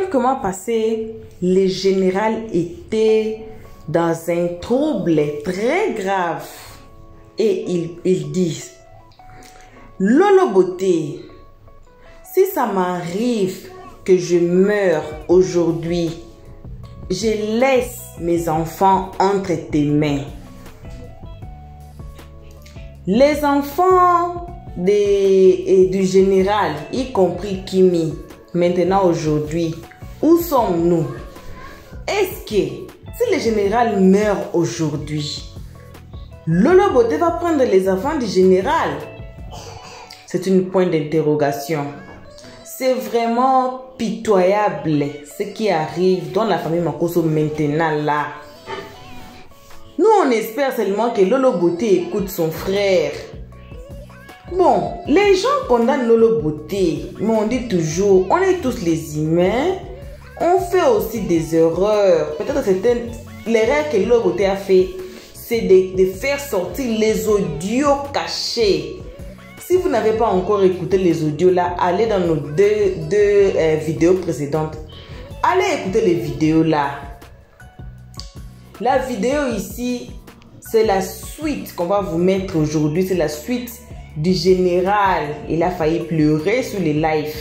quelques mois passés, le général était dans un trouble très grave. Et il dit, Lolo Beauté, si ça m'arrive que je meure aujourd'hui, je laisse mes enfants entre tes mains. Les enfants du général, y compris Kimi, maintenant aujourd'hui, où sommes-nous? Est-ce que si le général meurt aujourd'hui, Lolo Beauté va prendre les enfants du général? C'est une point d'interrogation. C'est vraiment pitoyable ce qui arrive dans la famille Makosso maintenant là. Nous on espère seulement que Lolo Beauté écoute son frère. Bon, les gens condamnent Lolo Beauté, mais on dit toujours, on est tous les humains, on fait aussi des erreurs. Peut-être que l'erreur que Lolo Beauté a fait, c'est de faire sortir les audios cachés. Si vous n'avez pas encore écouté les audios là, allez dans nos deux vidéos précédentes. Allez écouter les vidéos là. La vidéo ici, c'est la suite qu'on va vous mettre aujourd'hui. C'est la suite du général. Il a failli pleurer sur les lives.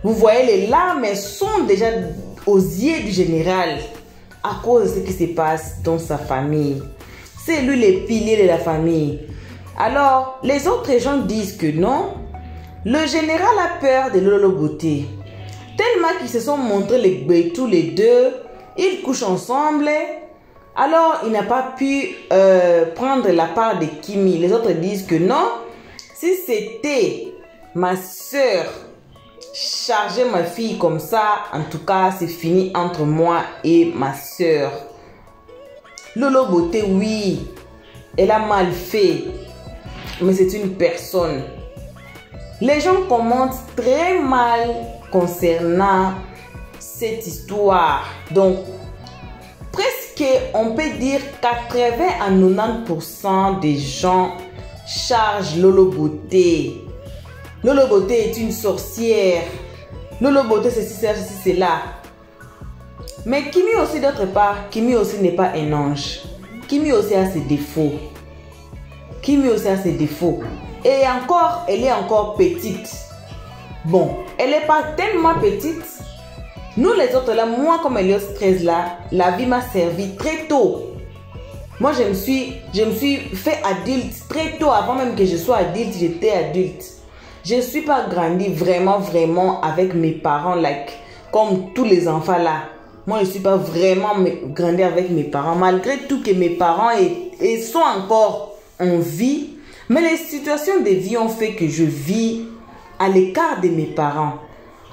Vous voyez, les larmes sont déjà aux yeux du général à cause de ce qui se passe dans sa famille. C'est lui le pilier de la famille. Alors, les autres gens disent que non. Le général a peur de Lolo Beauté. Tellement qu'ils se sont montrés tous les deux. Ils couchent ensemble. Alors, il n'a pas pu prendre la part de Kimi. Les autres disent que non. Si c'était ma soeur charger ma fille comme ça, en tout cas, c'est fini entre moi et ma soeur. Lolo Beauté, oui, elle a mal fait. Mais c'est une personne. Les gens commentent très mal concernant cette histoire. Donc, presque, on peut dire 80 à 90% des gens chargent Lolo Beauté. Lolo Beauté est une sorcière. Lolo Beauté, ceci, cela. Mais Kimi aussi, d'autre part, Kimi aussi n'est pas un ange. Kimi aussi a ses défauts. Kimi aussi a ses défauts. Et encore, elle est encore petite. Bon, elle n'est pas tellement petite. Nous les autres là, moi comme Elios 13 là, la vie m'a servi très tôt. Moi je me suis fait adulte très tôt. Avant même que je sois adulte, j'étais adulte. Je ne suis pas grandi vraiment avec mes parents, comme tous les enfants là. Moi je ne suis pas vraiment grandi avec mes parents. Malgré tout que mes parents sont encore en vie, mais les situations de vie ont fait que je vis à l'écart de mes parents.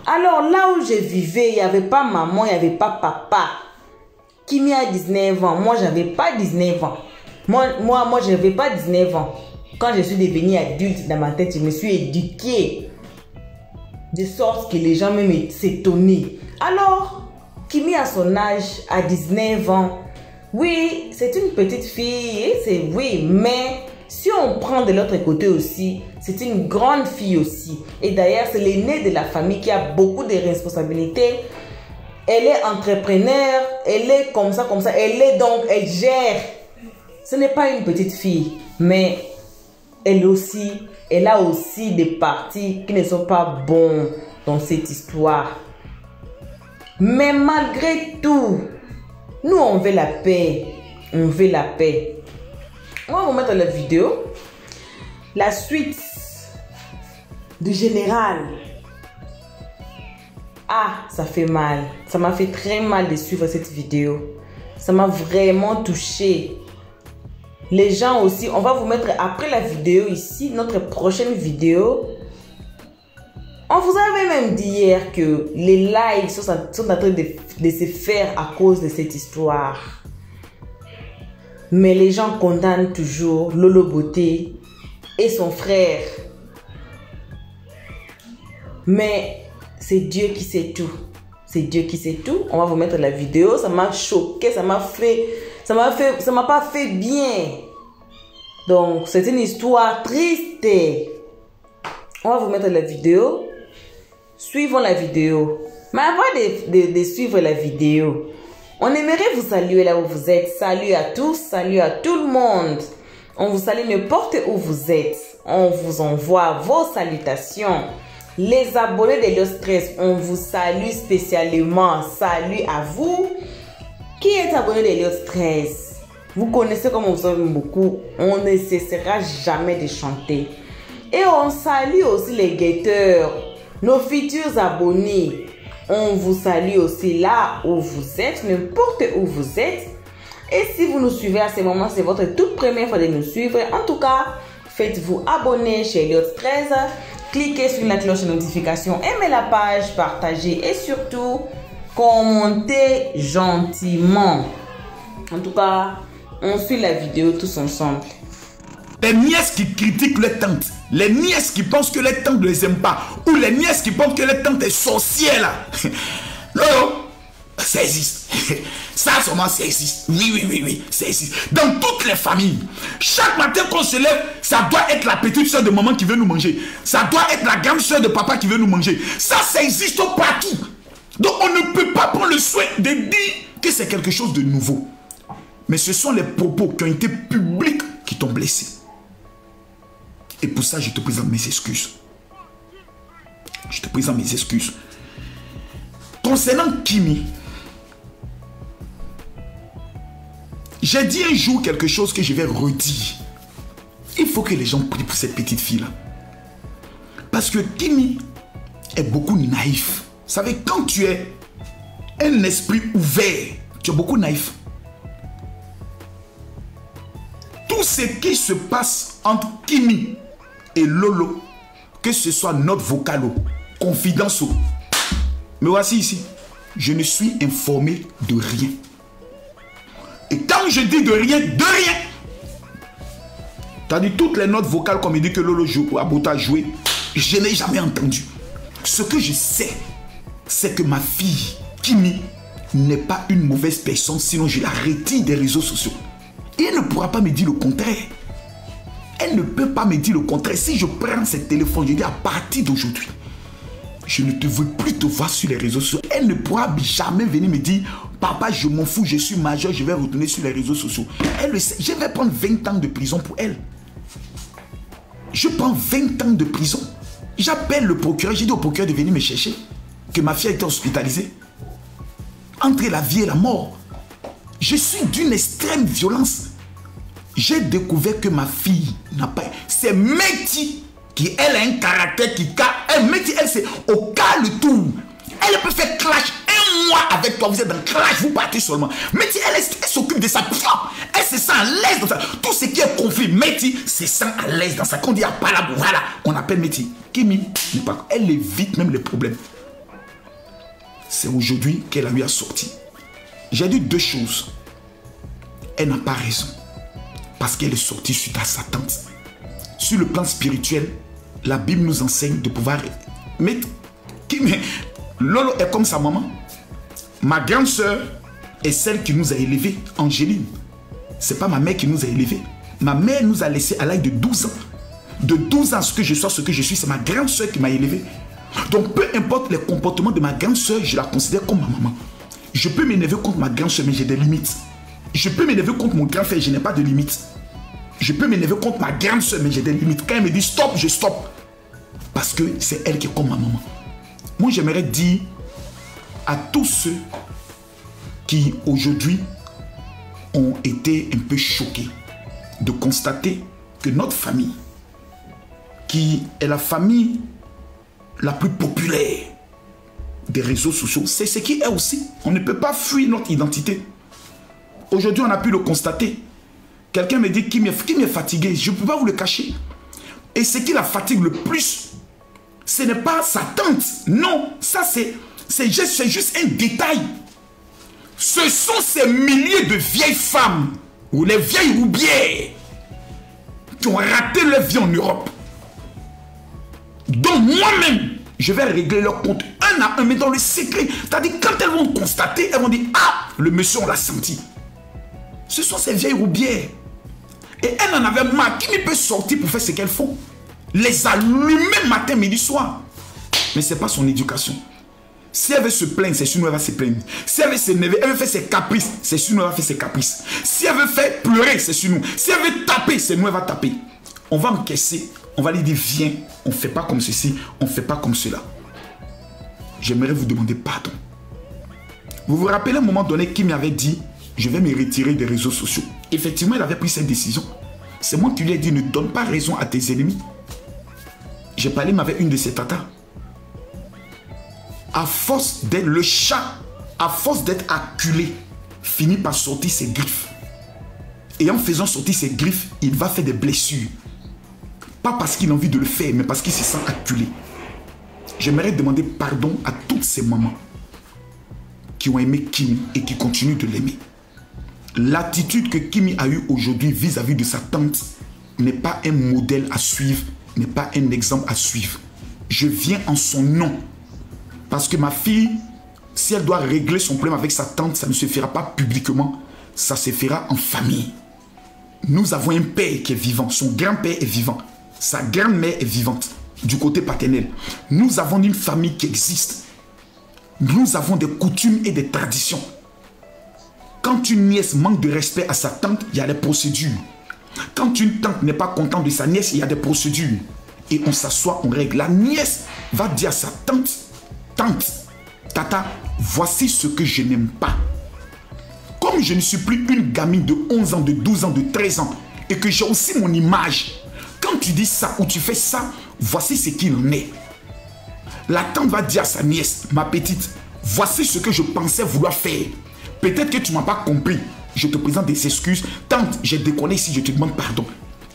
Alors là où je vivais, il n'y avait pas maman, il n'y avait pas papa. Kimi a 19 ans, moi j'avais pas 19 ans. Moi je n'avais pas 19 ans. Quand je suis devenue adulte, dans ma tête, je me suis éduquée de sorte que les gens même s'étonnaient. Alors, Kimi à son âge, à 19 ans, oui, c'est une petite fille, oui, mais si on prend de l'autre côté aussi, c'est une grande fille aussi. Et d'ailleurs, c'est l'aînée de la famille qui a beaucoup de responsabilités. Elle est entrepreneur, elle est comme ça, elle gère. Ce n'est pas une petite fille, mais elle a aussi des parties qui ne sont pas bonnes dans cette histoire. Mais malgré tout, nous, on veut la paix. On veut la paix. On va vous mettre la vidéo. La suite du général. Ah, ça fait mal. Ça m'a fait très mal de suivre cette vidéo. Ça m'a vraiment touché. Les gens aussi, on va vous mettre après la vidéo ici, notre prochaine vidéo. On vous avait même dit hier que les lives sont en train de se faire à cause de cette histoire. Mais les gens condamnent toujours Lolo Beauté et son frère. Mais c'est Dieu qui sait tout. C'est Dieu qui sait tout. On va vous mettre la vidéo. Ça m'a choqué, ça m'a pas fait bien. Donc, c'est une histoire triste. On va vous mettre la vidéo. Suivons la vidéo. Mais avant de suivre la vidéo, on aimerait vous saluer là où vous êtes. Salut à tous, salut à tout le monde. On vous salue n'importe où vous êtes. On vous envoie vos salutations. Les abonnés d'Eliott Stress, on vous salue spécialement. Salut à vous qui êtes abonné d'Eliott Stress. Vous connaissez comme on vous aime beaucoup. On ne cessera jamais de chanter. Et on salue aussi les guetteurs, nos futurs abonnés. On vous salue aussi là où vous êtes, n'importe où vous êtes. Et si vous nous suivez à ce moment, c'est votre toute première fois de nous suivre. En tout cas, faites-vous abonner chez Eliott Stress. Cliquez sur la cloche de notification, aimez la page, partagez et surtout, commentez gentiment. En tout cas, on suit la vidéo tous ensemble. Les nièces qui critiquent les tantes, les nièces qui pensent que les tantes ne les aiment pas, ou les nièces qui pensent que les tantes est sorcière là. Non, ça existe. Ça seulement ça existe. Oui, ça existe. Dans toutes les familles, chaque matin qu'on se lève, ça doit être la petite soeur de maman qui veut nous manger. Ça doit être la grande soeur de papa qui veut nous manger. Ça existe partout. Donc on ne peut pas prendre le soin de dire que c'est quelque chose de nouveau. Mais ce sont les propos qui ont été publics qui t'ont blessé. Et pour ça, je te présente mes excuses. Je te présente mes excuses. Concernant Kimi, j'ai dit un jour quelque chose que je vais redire. Il faut que les gens prient pour cette petite fille-là. Parce que Kimi est beaucoup naïf. Vous savez, quand tu es un esprit ouvert, tu es beaucoup naïf. Tout ce qui se passe entre Kimi et Lolo, que ce soit note vocale, confidence, mais voici ici, je ne suis informé de rien. Et quand je dis de rien, c'est-à-dire toutes les notes vocales qu'on me dit que Lolo joue, Abota a joué, je n'ai jamais entendu. Ce que je sais, c'est que ma fille, Kimi, n'est pas une mauvaise personne, sinon je la retire des réseaux sociaux. Et elle ne pourra pas me dire le contraire. Elle ne peut pas me dire le contraire. Si je prends ce téléphone, je dis à partir d'aujourd'hui, je ne te veux plus te voir sur les réseaux sociaux. Elle ne pourra jamais venir me dire, papa, je m'en fous, je suis majeur, je vais retourner sur les réseaux sociaux. Elle le sait. Je vais prendre 20 ans de prison pour elle. Je prends 20 ans de prison. J'appelle le procureur, j'ai dit au procureur de venir me chercher, que ma fille a été hospitalisée. Entre la vie et la mort. Je suis d'une extrême violence. J'ai découvert que ma fille n'a pas... C'est Meti qui, elle, a un caractère qui... Meti, elle, c'est au calme tout. Elle peut faire clash un mois avec toi. Vous êtes dans le clash, vous partez seulement. Meti, elle s'occupe de sa propre. Elle se sent à l'aise dans ça. Tout ce qui est conflit, Meti se sent à l'aise dans ça. Quand on dit à pas là, voilà, on appelle Meti. Kimi, elle évite même les problèmes. C'est aujourd'hui qu'elle a eu à sortir. J'ai dit deux choses. Elle n'a pas raison. Parce qu'elle est sortie suite à sa tante. Sur le plan spirituel, la Bible nous enseigne de pouvoir... Mais Lolo est comme sa maman. Ma grande soeur est celle qui nous a élevés, Angéline. Ce n'est pas ma mère qui nous a élevés. Ma mère nous a laissés à l'âge de 12 ans. De 12 ans, ce que je suis, c'est ma grande soeur qui m'a élevé. Donc, peu importe les comportements de ma grande soeur, je la considère comme ma maman. Je peux m'énerver contre ma grande soeur, mais j'ai des limites. Je peux m'énerver contre mon grand frère, je n'ai pas de limites. Je peux m'énerver contre ma grande soeur, mais j'ai des limites. Quand elle me dit stop, je stoppe. Parce que c'est elle qui est comme ma maman. Moi, j'aimerais dire à tous ceux qui, aujourd'hui, ont été un peu choqués de constater que notre famille, qui est la famille la plus populaire des réseaux sociaux, c'est ce qui est aussi. On ne peut pas fuir notre identité. Aujourd'hui, on a pu le constater. Quelqu'un me dit qu'il m'est fatigué. Je ne peux pas vous le cacher. Et ce qui la fatigue le plus, ce n'est pas sa tante. Non, ça c'est juste un détail. Ce sont ces milliers de vieilles femmes ou les vieilles roubières qui ont raté leur vie en Europe. Donc moi-même, je vais régler leur compte un à un, mais dans le secret. C'est-à-dire, quand elles vont constater, elles vont dire, ah, le monsieur, on l'a senti. Ce sont ces vieilles roubières. Et elles en avaient marre. Qui ne peut sortir pour faire ce qu'elles font? Les allumer matin, midi, soir. Mais ce n'est pas son éducation. Si elle veut se plaindre, c'est sûr elle va se plaindre. Si elle veut s'énerver, elle veut faire ses caprices, c'est sûr elle va faire ses caprices. Si elle veut faire pleurer, c'est sur nous. Si elle veut taper, c'est nous elle va taper. On va encaisser, on va lui dire viens, on ne fait pas comme ceci, on ne fait pas comme cela. J'aimerais vous demander pardon. Vous vous rappelez à un moment donné qui m'avait dit je vais me retirer des réseaux sociaux. Effectivement, il avait pris cette décision. C'est moi qui lui ai dit ne donne pas raison à tes ennemis. J'ai parlé avec une de ses tatas. À force d'être le chat, à force d'être acculé, finit par sortir ses griffes. Et en faisant sortir ses griffes, il va faire des blessures. Pas parce qu'il a envie de le faire, mais parce qu'il se sent acculé. J'aimerais demander pardon à toutes ces mamans qui ont aimé Kimi et qui continuent de l'aimer. L'attitude que Kimi a eue aujourd'hui vis-à-vis de sa tante n'est pas un modèle à suivre, n'est pas un exemple à suivre. Je viens en son nom. Parce que ma fille, si elle doit régler son problème avec sa tante, ça ne se fera pas publiquement, ça se fera en famille. Nous avons un père qui est vivant, son grand-père est vivant, sa grand-mère est vivante, du côté paternel. Nous avons une famille qui existe. Nous avons des coutumes et des traditions. Quand une nièce manque de respect à sa tante, il y a des procédures. Quand une tante n'est pas contente de sa nièce, il y a des procédures. Et on s'assoit, on règle. La nièce va dire à sa tante, tante, tata, voici ce que je n'aime pas. Comme je ne suis plus une gamine de 11 ans, de 12 ans, de 13 ans, et que j'ai aussi mon image, quand tu dis ça ou tu fais ça, voici ce qu'il en est. La tante va dire à sa nièce, ma petite, voici ce que je pensais vouloir faire. Peut-être que tu ne m'as pas compris. Je te présente des excuses. Tante, j'ai déconné ici, je te demande pardon.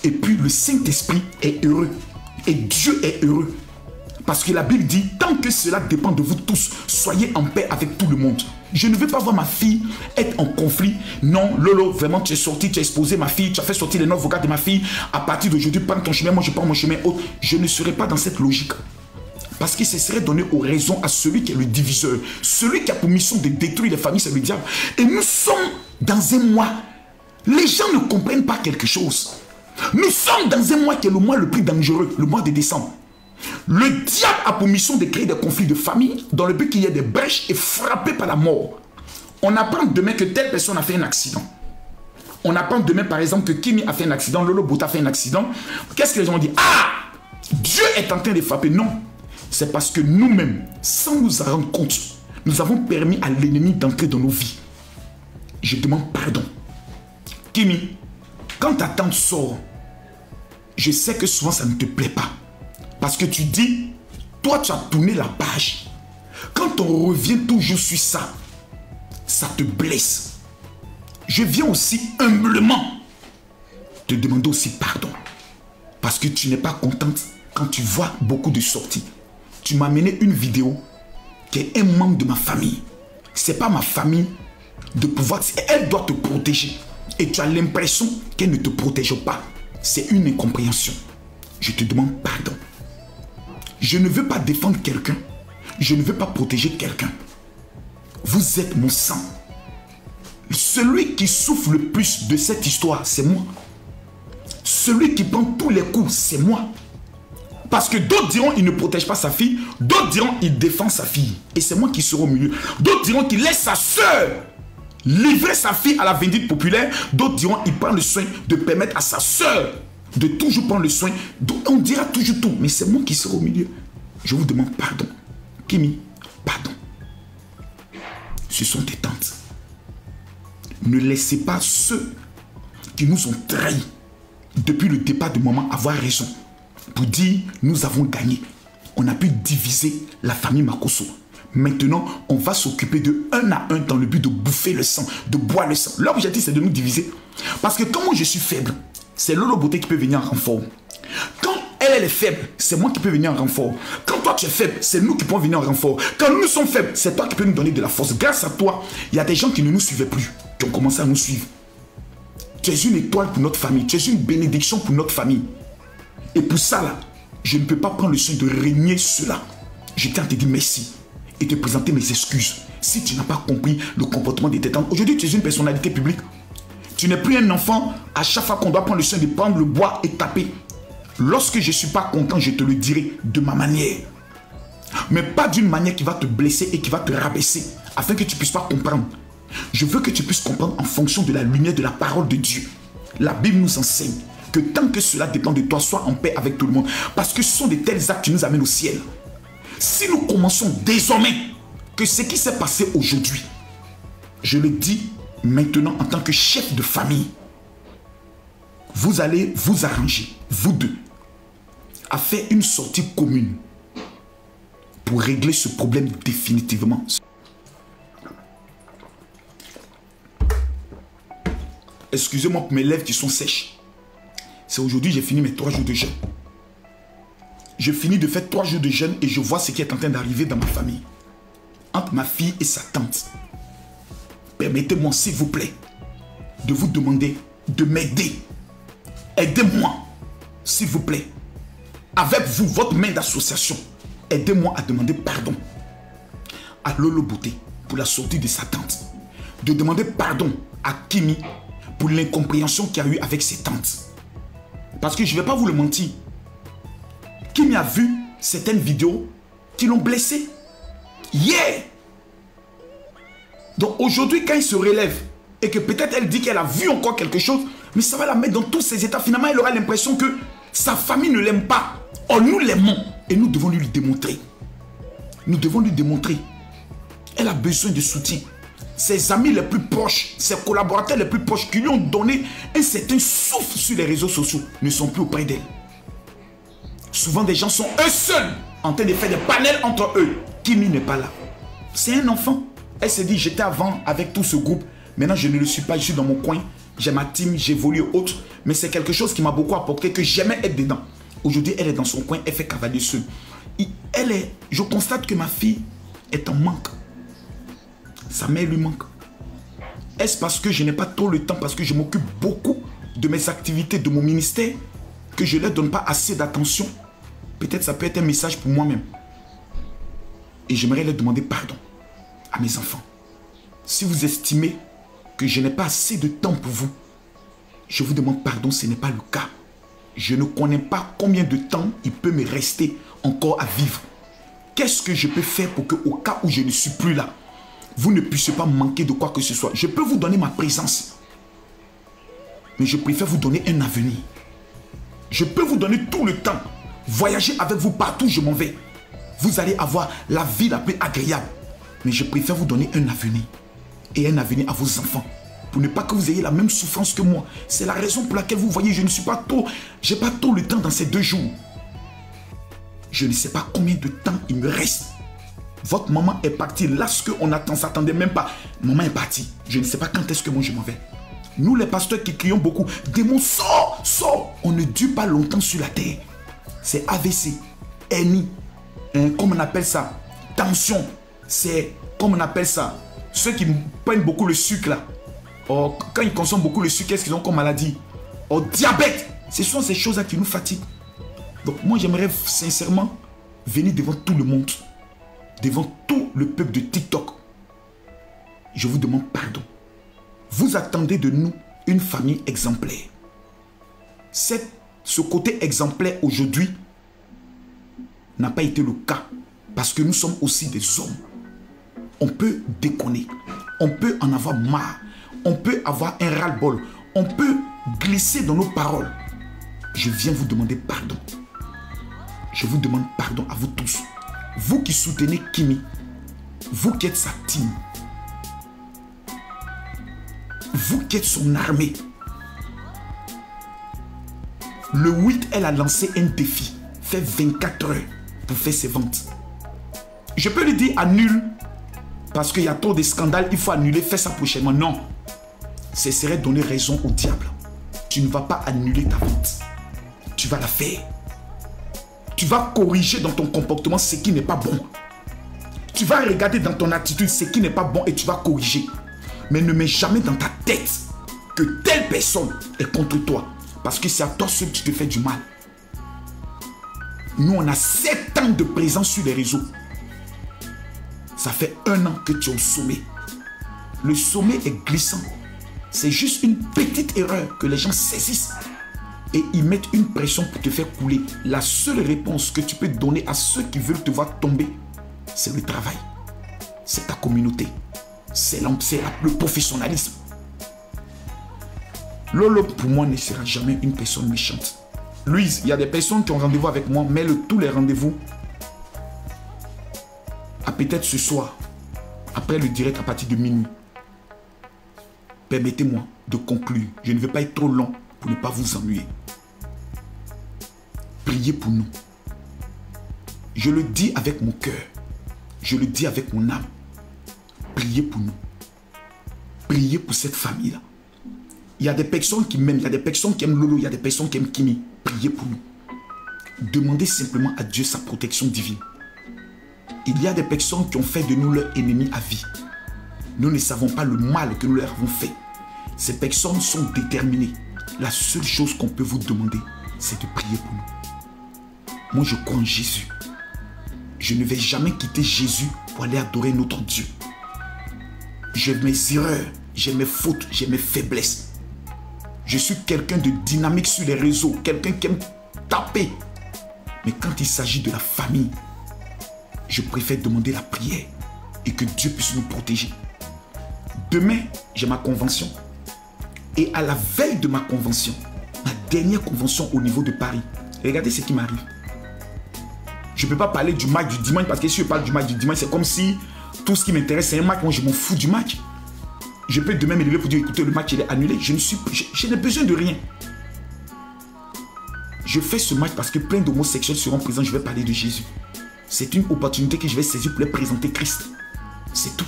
Et puis le Saint-Esprit est heureux. Et Dieu est heureux. Parce que la Bible dit, tant que cela dépend de vous tous, soyez en paix avec tout le monde. Je ne veux pas voir ma fille être en conflit. Non, Lolo, vraiment, tu es sorti, tu as exposé ma fille, tu as fait sortir les notes vocales de ma fille. À partir d'aujourd'hui, prends ton chemin, moi je prends mon chemin autre. Je ne serai pas dans cette logique. Parce que ce serait donner aux raisons à celui qui est le diviseur. Celui qui a pour mission de détruire les familles, c'est le diable. Et nous sommes dans un mois. Les gens ne comprennent pas quelque chose. Nous sommes dans un mois qui est le mois le plus dangereux, le mois de décembre. Le diable a pour mission de créer des conflits de famille dans le but qu'il y ait des brèches et frappé par la mort. On apprend demain que telle personne a fait un accident. On apprend demain par exemple que Kimi a fait un accident, Lolo Bota a fait un accident. Qu'est-ce que les gens ont dit? Ah! Dieu est en train de frapper. Non. C'est parce que nous-mêmes, sans nous en rendre compte, nous avons permis à l'ennemi d'entrer dans nos vies. Je demande pardon. Kimi, quand ta tante sort, je sais que souvent ça ne te plaît pas. Parce que tu dis, toi tu as tourné la page. Quand on revient toujours sur ça, ça te blesse. Je viens aussi humblement te demander aussi pardon. Parce que tu n'es pas contente quand tu vois beaucoup de sorties. Tu m'as amené une vidéo qui est un membre de ma famille. Ce n'est pas ma famille de pouvoir... Elle doit te protéger. Et tu as l'impression qu'elle ne te protège pas. C'est une incompréhension. Je te demande pardon. Je ne veux pas défendre quelqu'un. Je ne veux pas protéger quelqu'un. Vous êtes mon sang. Celui qui souffre le plus de cette histoire, c'est moi. Celui qui prend tous les coups, c'est moi. Parce que d'autres diront il ne protège pas sa fille. D'autres diront il défend sa fille. Et c'est moi qui serai au milieu. D'autres diront qu'il laisse sa soeur livrer sa fille à la vindicte populaire. D'autres diront il prend le soin de permettre à sa soeur de toujours prendre le soin. On dira toujours tout. Mais c'est moi qui serai au milieu. Je vous demande pardon. Kimi, pardon. Ce sont tes tantes. Ne laissez pas ceux qui nous ont trahis depuis le départ de maman avoir raison. Pour dire, nous avons gagné. On a pu diviser la famille Makosso. Maintenant, on va s'occuper de un à un dans le but de bouffer le sang, de boire le sang. L'objectif, c'est de nous diviser. Parce que quand moi, je suis faible, c'est Lolo Beauté qui peut venir en renfort. Quand elle est faible, c'est moi qui peux venir en renfort. Quand toi, tu es faible, c'est nous qui pouvons venir en renfort. Quand nous sommes faibles, c'est toi qui peux nous donner de la force. Grâce à toi, il y a des gens qui ne nous suivaient plus, qui ont commencé à nous suivre. Tu es une étoile pour notre famille. Tu es une bénédiction pour notre famille. Et pour ça, là, je ne peux pas prendre le soin de régner cela. Je tiens à te dire merci et te présenter mes excuses. Si tu n'as pas compris le comportement de tes tantes, aujourd'hui, tu es une personnalité publique. Tu n'es plus un enfant à chaque fois qu'on doit prendre le soin de prendre le bois et taper. Lorsque je ne suis pas content, je te le dirai de ma manière. Mais pas d'une manière qui va te blesser et qui va te rabaisser, afin que tu ne puisses pas comprendre. Je veux que tu puisses comprendre en fonction de la lumière de la parole de Dieu. La Bible nous enseigne que tant que cela dépend de toi, sois en paix avec tout le monde. Parce que ce sont de tels actes qui nous amènent au ciel. Si nous commençons désormais que ce qui s'est passé aujourd'hui, je le dis maintenant en tant que chef de famille, vous allez vous arranger, vous deux, à faire une sortie commune pour régler ce problème définitivement. Excusez-moi pour mes lèvres qui sont sèches. C'est aujourd'hui j'ai fini mes 3 jours de jeûne. Je finis de faire 3 jours de jeûne et je vois ce qui est en train d'arriver dans ma famille. Entre ma fille et sa tante. Permettez-moi s'il vous plaît de vous demander de m'aider. Aidez-moi s'il vous plaît. Avec vous, votre main d'association, aidez-moi à demander pardon à Lolo Beauté pour la sortie de sa tante. De demander pardon à Kimi pour l'incompréhension qu'il y a eu avec ses tantes. Parce que je ne vais pas vous le mentir. Kimi a vu certaines vidéos qui l'ont blessé. Yeah! Donc aujourd'hui, quand il se relève et que peut-être elle dit qu'elle a vu encore quelque chose, mais ça va la mettre dans tous ses états. Finalement, elle aura l'impression que sa famille ne l'aime pas. Or, nous l'aimons et nous devons lui démontrer. Nous devons lui démontrer. Elle a besoin de soutien. Ses amis les plus proches, ses collaborateurs les plus proches qui lui ont donné un certain souffle sur les réseaux sociaux ne sont plus auprès d'elle. Souvent, des gens sont eux seuls en train de faire des panels entre eux. Kimi n'est pas là. C'est un enfant. Elle s'est dit, j'étais avant avec tout ce groupe. Maintenant, je ne le suis pas. Je suis dans mon coin. J'ai ma team, j'évolue autre. Mais c'est quelque chose qui m'a beaucoup apporté, que j'aimais être dedans. Aujourd'hui, elle est dans son coin. Elle fait cavalier seule. Je constate que ma fille est en manque. Sa mère lui manque. Est-ce parce que je n'ai pas trop le temps, parce que je m'occupe beaucoup de mes activités, de mon ministère, que je ne leur donne pas assez d'attention? Peut-être ça peut être un message pour moi-même. Et j'aimerais leur demander pardon à mes enfants. Si vous estimez que je n'ai pas assez de temps pour vous, je vous demande pardon, ce n'est pas le cas. Je ne connais pas combien de temps il peut me rester encore à vivre. Qu'est-ce que je peux faire pour que, au cas où je ne suis plus là, vous ne puissiez pas manquer de quoi que ce soit? Je peux vous donner ma présence, mais je préfère vous donner un avenir. Je peux vous donner tout le temps, voyager avec vous partout où je m'en vais. Vous allez avoir la vie la plus agréable. Mais je préfère vous donner un avenir. Et un avenir à vos enfants. Pour ne pas que vous ayez la même souffrance que moi. C'est la raison pour laquelle vous voyez, je ne suis pas trop... J'ai pas trop le temps dans ces 2 jours. Je ne sais pas combien de temps il me reste. Votre maman est partie lorsque on ne s'attendait même pas. Maman est partie. Je ne sais pas quand est-ce que moi je m'en vais. Nous les pasteurs qui crions beaucoup, démon, sors, sors. On ne dure pas longtemps sur la terre. C'est AVC, hernie, comme on appelle ça, tension. C'est, comme on appelle ça, ceux qui prennent beaucoup le sucre là. Or, quand ils consomment beaucoup le sucre, qu'est-ce qu'ils ont comme maladie? Or, diabète. Ce sont ces choses-là qui nous fatiguent. Donc moi, j'aimerais sincèrement venir devant tout le monde, devant tout le peuple de TikTok. Je vous demande pardon. Vous attendez de nous une famille exemplaire. Ce côté exemplaire aujourd'hui n'a pas été le cas parce que nous sommes aussi des hommes. On peut déconner, on peut en avoir marre, on peut avoir un ras-le-bol, on peut glisser dans nos paroles. Je viens vous demander pardon. Je vous demande pardon à vous tous. Vous qui soutenez Kimi, vous qui êtes sa team, vous qui êtes son armée. Le 8, elle a lancé un défi. Fait 24 heures pour faire ses ventes. Je peux lui dire annule. Parce qu'il y a trop de scandales, il faut annuler, fais ça prochainement. Non. Ce serait donner raison au diable. Tu ne vas pas annuler ta vente. Tu vas la faire. Tu vas corriger dans ton comportement ce qui n'est pas bon. Tu vas regarder dans ton attitude ce qui n'est pas bon et tu vas corriger. Mais ne mets jamais dans ta tête que telle personne est contre toi. Parce que c'est à toi seul que tu te fais du mal. Nous, on a 7 ans de présence sur les réseaux. Ça fait 1 an que tu es au sommet. Le sommet est glissant. C'est juste une petite erreur que les gens saisissent. Et ils mettent une pression pour te faire couler. La seule réponse que tu peux donner à ceux qui veulent te voir tomber, c'est le travail, c'est ta communauté, c'est le professionnalisme. Lolo, pour moi, ne sera jamais une personne méchante. Louise, il y a des personnes qui ont rendez-vous avec moi, mais tous les rendez-vous, à peut-être ce soir, après le direct à partir de minuit. Permettez-moi de conclure. Je ne vais pas être trop long pour ne pas vous ennuyer. Priez pour nous. Je le dis avec mon cœur. Je le dis avec mon âme. Priez pour nous. Priez pour cette famille-là. Il y a des personnes qui m'aiment, il y a des personnes qui aiment Lolo, il y a des personnes qui aiment Kimi. Priez pour nous. Demandez simplement à Dieu sa protection divine. Il y a des personnes qui ont fait de nous leurs ennemis à vie. Nous ne savons pas le mal que nous leur avons fait. Ces personnes sont déterminées. La seule chose qu'on peut vous demander, c'est de prier pour nous. Moi, je crois en Jésus. Je ne vais jamais quitter Jésus pour aller adorer notre Dieu. J'ai mes erreurs, j'ai mes fautes, j'ai mes faiblesses. Je suis quelqu'un de dynamique sur les réseaux, quelqu'un qui aime taper. Mais quand il s'agit de la famille, je préfère demander la prière et que Dieu puisse nous protéger. Demain, j'ai ma convention. Et à la veille de ma convention, ma dernière convention au niveau de Paris, regardez ce qui m'arrive. Je ne peux pas parler du match du dimanche parce que si je parle du match du dimanche, c'est comme si tout ce qui m'intéresse, c'est un match. Moi, je m'en fous du match. Je peux demain me lever pour dire, écoutez, le match il est annulé. Je n'ai besoin de rien. Je fais ce match parce que plein d'homosexuels seront présents. Je vais parler de Jésus. C'est une opportunité que je vais saisir pour les présenter Christ. C'est tout.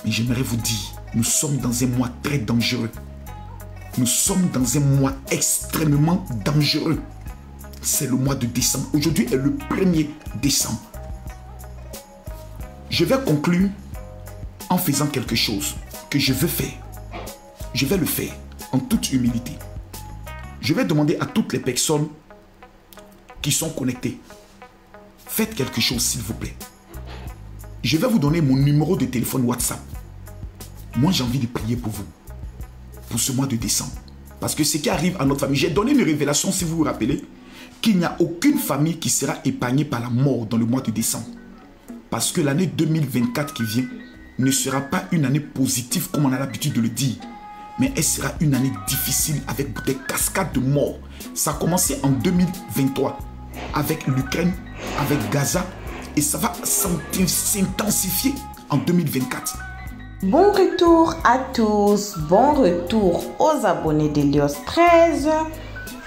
Mais j'aimerais vous dire, nous sommes dans un mois très dangereux. Nous sommes dans un mois extrêmement dangereux. C'est le mois de décembre. Aujourd'hui est le 1er décembre. Je vais conclure en faisant quelque chose que je veux faire. Je vais le faire en toute humilité. Je vais demander à toutes les personnes qui sont connectées. Faites quelque chose s'il vous plaît. Je vais vous donner mon numéro de téléphone WhatsApp. Moi j'ai envie de prier pour vous. Pour ce mois de décembre. Parce que ce qui arrive à notre famille, j'ai donné une révélation si vous vous rappelez. Qu'il n'y a aucune famille qui sera épargnée par la mort dans le mois de décembre. Parce que l'année 2024 qui vient ne sera pas une année positive comme on a l'habitude de le dire. Mais elle sera une année difficile avec des cascades de morts. Ça a commencé en 2023 avec l'Ukraine, avec Gaza. Et ça va s'intensifier en 2024. Bon retour à tous. Bon retour aux abonnés d'Elios 13.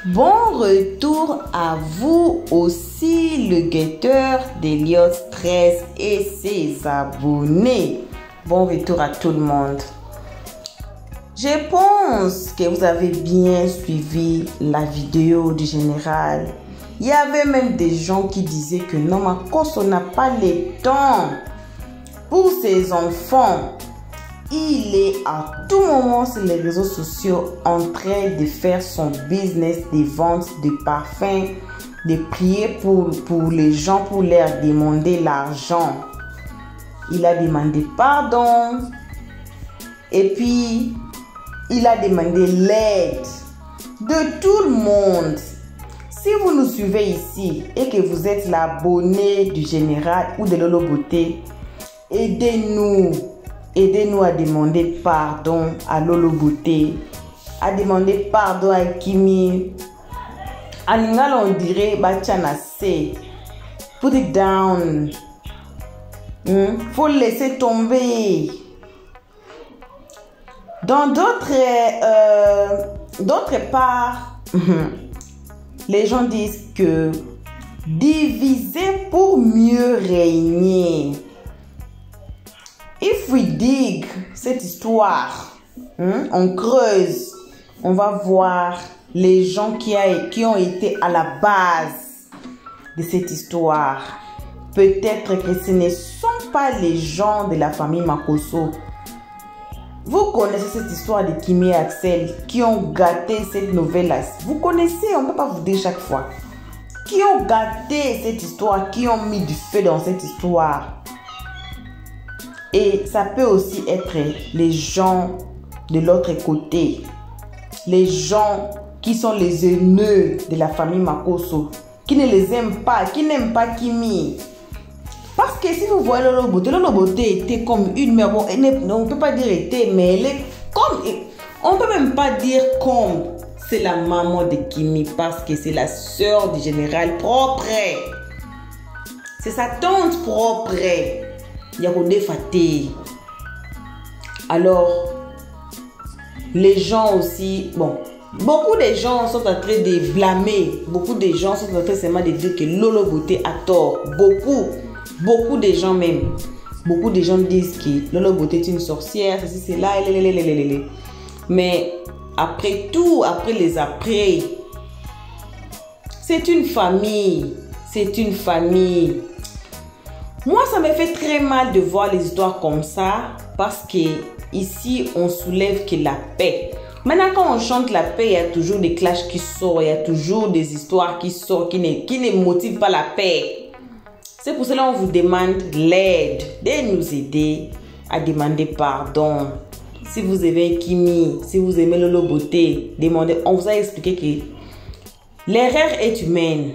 Bon retour à vous aussi, le guetteur d'Elios 13 et ses abonnés. Bon retour à tout le monde. Je pense que vous avez bien suivi la vidéo du général. Il y avait même des gens qui disaient que non, Makosso n'a pas le temps pour ses enfants. Il est à tout moment sur les réseaux sociaux en train de faire son business de vente de parfums, de prier pour les gens, pour leur demander l'argent. Il a demandé pardon et puis il a demandé l'aide de tout le monde. Si vous nous suivez ici et que vous êtes l'abonné du général ou de Lolo Beauté, aidez-nous. Aidez-nous à demander pardon à Lolo Beauté, à demander pardon à Kimi. En Lingala, on dirait Bachanase. Put it down. Faut le laisser tomber. Dans d'autres parts, les gens disent que diviser pour mieux régner. If we dig cette histoire, on creuse, on va voir les gens qui ont été à la base de cette histoire. Peut-être que ce ne sont pas les gens de la famille Makosso. Vous connaissez cette histoire de Kimi et Axel qui ont gâté cette nouvelle-là. Vous connaissez, on ne peut pas vous dire chaque fois. Qui ont gâté cette histoire, qui ont mis du feu dans cette histoire. Et ça peut aussi être les gens de l'autre côté. Les gens qui sont les haineux de la famille Makosso. qui ne les aime pas, qui n'aime pas Kimi. Parce que si vous voyez Lolo Beauté était comme une mère. Bon, on ne peut pas dire était, mais elle est comme. On ne peut même pas dire comme. C'est la maman de Kimi parce que c'est la sœur du général propre. C'est sa tante propre. Yaronde Faté. Alors, les gens aussi, bon, beaucoup de gens sont en train de blâmer. Beaucoup de gens sont en train seulement de dire que Lolo Beauté a tort. Beaucoup de gens même. Beaucoup de gens disent que Lolo Beauté est une sorcière, ceci, c'est là, mais après tout, après les après, c'est une famille. C'est une famille. Moi, ça me fait très mal de voir les histoires comme ça parce que ici, on soulève que la paix. Maintenant, quand on chante la paix, il y a toujours des clashs qui sortent, il y a toujours des histoires qui sortent qui ne motivent pas la paix. C'est pour cela qu'on vous demande l'aide, de nous aider à demander pardon. Si vous aimez Kimi, si vous aimez Lolo Beauté, demandez. On vous a expliqué que l'erreur est humaine.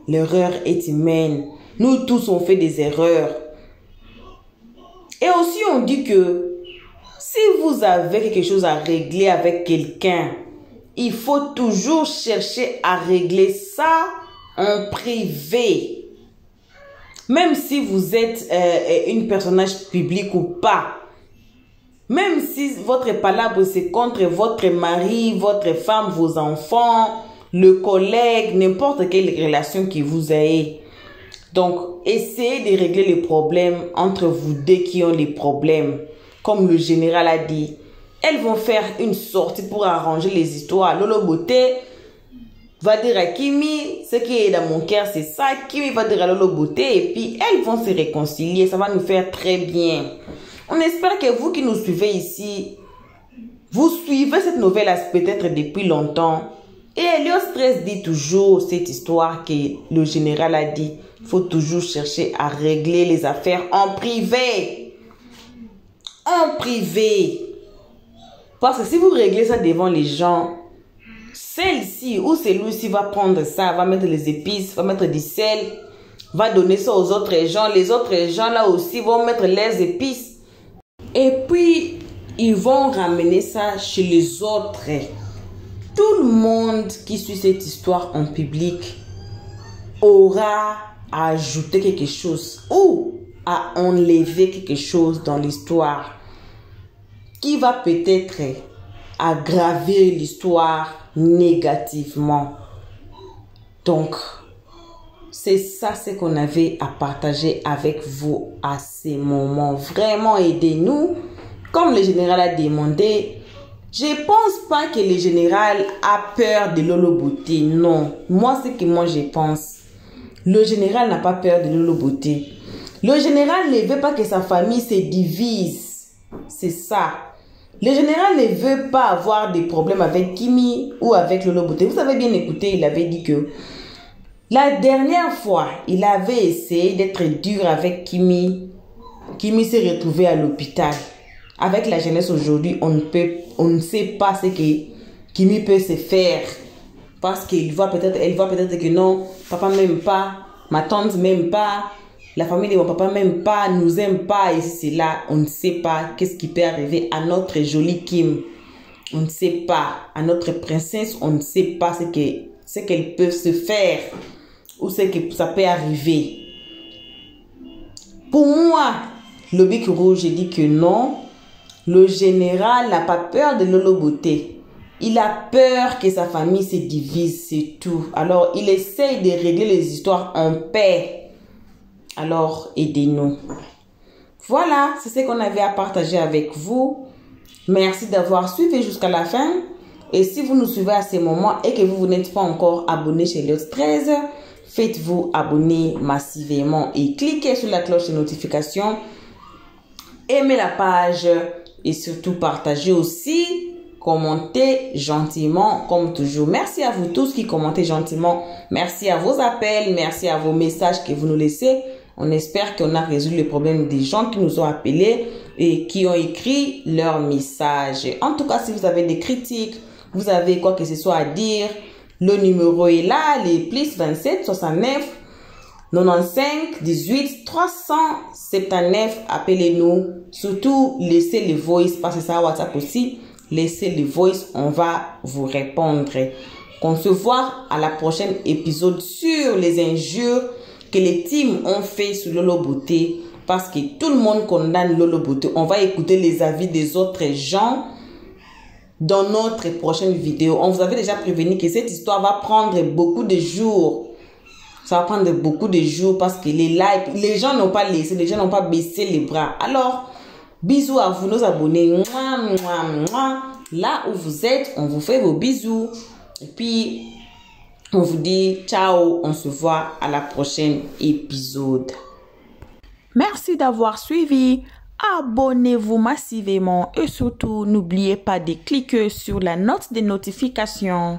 L'erreur est humaine. Nous tous, on fait des erreurs. Et aussi, on dit que si vous avez quelque chose à régler avec quelqu'un, il faut toujours chercher à régler ça en privé. Même si vous êtes une personnage public ou pas. Même si votre palabre c'est contre votre mari, votre femme, vos enfants, le collègue, n'importe quelle relation que vous avez. Donc, essayez de régler les problèmes entre vous deux qui ont des problèmes. Comme le général a dit, elles vont faire une sortie pour arranger les histoires. Lolo Beauté va dire à Kimi, ce qui est dans mon cœur, c'est ça. Kimi va dire à Lolo Beauté et puis elles vont se réconcilier. Ça va nous faire très bien. On espère que vous qui nous suivez ici, vous suivez cette nouvelle peut-être depuis longtemps. Et Helios 13 dit toujours cette histoire que le général a dit. Il faut toujours chercher à régler les affaires en privé. En privé. Parce que si vous réglez ça devant les gens, celle-ci ou celui-ci va prendre ça, va mettre les épices, va mettre du sel, va donner ça aux autres gens. Les autres gens là aussi vont mettre les épices. Et puis, ils vont ramener ça chez les autres. Tout le monde qui suit cette histoire en public aura à ajouter quelque chose ou à enlever quelque chose dans l'histoire qui va peut-être aggraver l'histoire négativement. Donc, c'est ça ce qu'on avait à partager avec vous à ces moments. Vraiment, aidez-nous. Comme le général a demandé, je pense pas que le général a peur de Lolo Beauté. Non. Moi, c'est que moi, je pense. Le général n'a pas peur de Lolo Beauté. Le général ne veut pas que sa famille se divise. C'est ça. Le général ne veut pas avoir des problèmes avec Kimi ou avec Lolo Beauté. Vous avez bien écouté, il avait dit que la dernière fois, il avait essayé d'être dur avec Kimi. Kimi s'est retrouvé à l'hôpital. Avec la jeunesse aujourd'hui, on ne sait pas ce que Kimi peut se faire. Parce qu'elle voit peut-être que non, papa m'aime pas, ma tante m'aime pas, la famille de mon papa m'aime pas, nous aime pas. Et c'est là, on ne sait pas qu'est-ce qui peut arriver à notre jolie Kim. On ne sait pas. À notre princesse, on ne sait pas ce qu'elle peut se faire. Ou ce que ça peut arriver. Pour moi, le Bic Rouge, j'ai dit que non. Le général n'a pas peur de Lolo Beauté. Il a peur que sa famille se divise, c'est tout. Alors, il essaye de régler les histoires en paix. Alors, aidez-nous. Voilà, c'est ce qu'on avait à partager avec vous. Merci d'avoir suivi jusqu'à la fin. Et si vous nous suivez à ces moments et que vous n'êtes pas encore abonné chez Helios 13, faites-vous abonner massivement et cliquez sur la cloche de notification. Aimez la page et surtout partagez aussi. Commentez gentiment comme toujours. Merci à vous tous qui commentez gentiment. Merci à vos appels. Merci à vos messages que vous nous laissez. On espère qu'on a résolu le problème des gens qui nous ont appelés et qui ont écrit leurs messages. En tout cas, si vous avez des critiques, vous avez quoi que ce soit à dire, Le numéro est là, les plus 27 69 95 18 379. Appelez-nous. Surtout, laissez les voice parce que ça WhatsApp aussi. Laissez les voice, on va vous répondre. On se voit à la prochaine épisode sur les injures que les teams ont fait sur Lolo Beauté. Parce que tout le monde condamne Lolo Beauté. On va écouter les avis des autres gens dans notre prochaine vidéo. On vous avait déjà prévenu que cette histoire va prendre beaucoup de jours. Ça va prendre beaucoup de jours parce que les likes, les gens n'ont pas laissé, les gens n'ont pas baissé les bras. Alors, bisous à vous, nos abonnés. Mouah, mouah, mouah. Là où vous êtes, on vous fait vos bisous. Et puis, on vous dit ciao. On se voit à la prochaine épisode. Merci d'avoir suivi. Abonnez-vous massivement et surtout, n'oubliez pas de cliquer sur la note de notification.